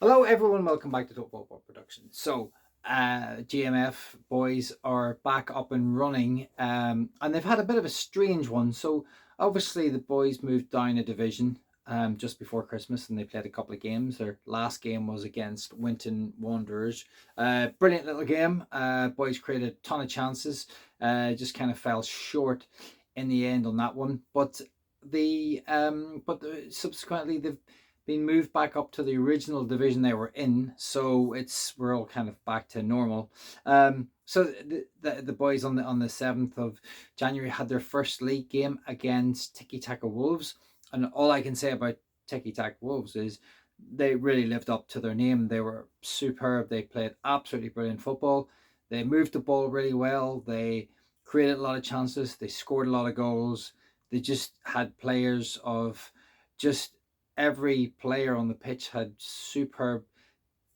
Hello everyone, welcome back to Top Football Production. GMF boys are back up and running, and they've had a bit of a strange one. So obviously the boys moved down a division just before Christmas, and they played a couple of games. Their last game was against Winton Wanderers. Brilliant little game. Boys created a ton of chances, just kind of fell short in the end on that one. But subsequently they've been moved back up to the original division they were in, so we're all kind of back to normal. So the boys on the 7th of January had their first league game against Tiki Taka Wolves, and all I can say about Tiki Taka Wolves is they really lived up to their name. They were superb. They played absolutely brilliant football. They moved the ball really well. They created a lot of chances. They scored a lot of goals. They just had players of just every player on the pitch had superb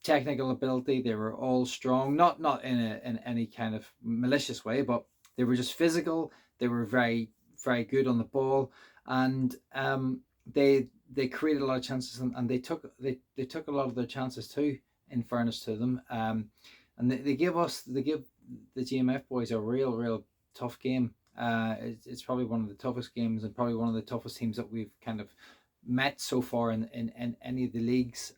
technical ability. They were all strong, not in any kind of malicious way, but they were just physical. They were very good on the ball, and they created a lot of chances, and they took a lot of their chances too. In fairness to them, and they give the GMF boys a real tough game. It's probably one of the toughest games, and probably one of the toughest teams that we've kind of met so far in any of the leagues.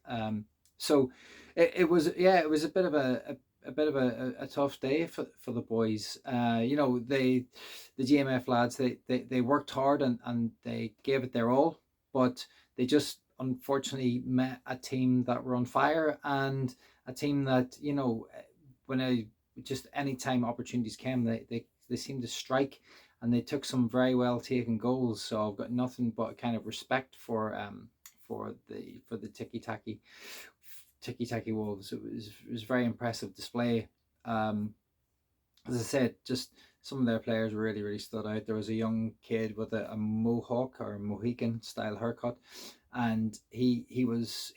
So it was a bit of a tough day for the boys. The GMF lads, they worked hard and they gave it their all, but they just unfortunately met a team that were on fire, and a team that, just any time opportunities came, they seemed to strike, and they took some very well taken goals. So I've got nothing but kind of respect for the Tiki Taka Wolves. It was very impressive display. As I said, just some of their players really stood out. There was a young kid with a mohawk or Mohican style haircut, and he was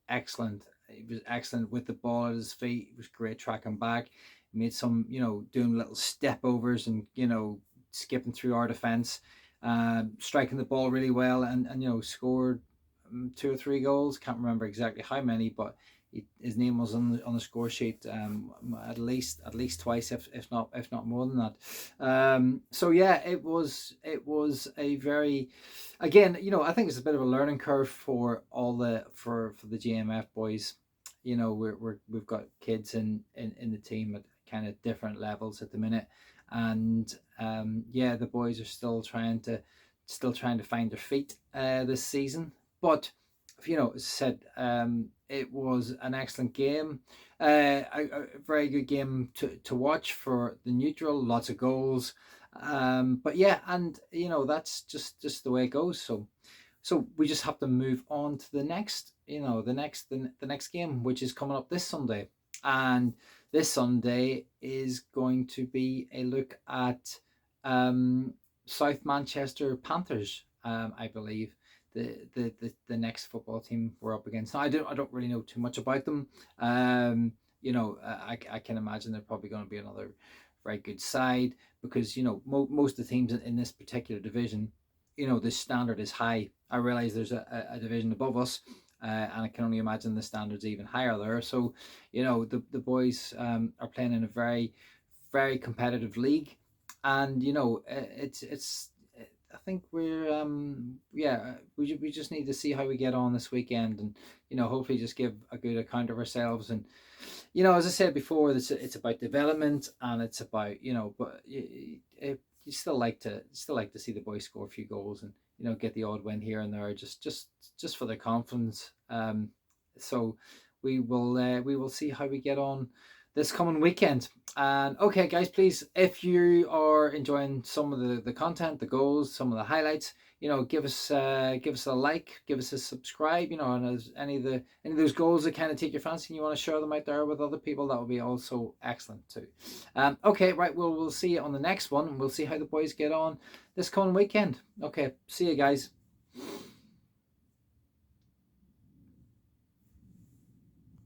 excellent. He was excellent with the ball at his feet. He was great tracking back. He made some, doing little step overs and skipping through our defense, striking the ball really well, and scored 2 or 3 goals. Can't remember exactly how many, but his name was on the score sheet at least twice, if not more than that. So yeah, it was a very, again, I think it's a bit of a learning curve for for the GMF boys. We've got kids in the team at kind of different levels at the minute, and the boys are still trying to find their feet this season. But as I said, it was an excellent game, a very good game to watch for the neutral. Lots of goals, but yeah, and that's just the way it goes. So we just have to move on to the next, the next game, which is coming up this Sunday. And this Sunday is going to be a look at South Manchester Panthers, I believe, the next football team we're up against. Now, I don't really know too much about them. I can imagine they're probably going to be another very good side, because most of the teams in this particular division, the standard is high. I realize there's a division above us, and I can only imagine the standards even higher there. So the boys are playing in a very competitive league, and it's I think we're we just need to see how we get on this weekend, and hopefully just give a good account of ourselves. And as I said before, it's about development, and it's about but you still like to see the boys score a few goals, and get the odd win here and there, just for their confidence. So we will see how we get on this coming weekend. And okay, guys, please, if you are enjoying some of the content, the goals, some of the highlights, give us a like, give us a subscribe, and as any of those goals that kind of take your fancy and you want to share them out there with other people, that would be also excellent too. Okay, right, we'll see you on the next one, and we'll see how the boys get on this coming weekend. Okay, see you guys.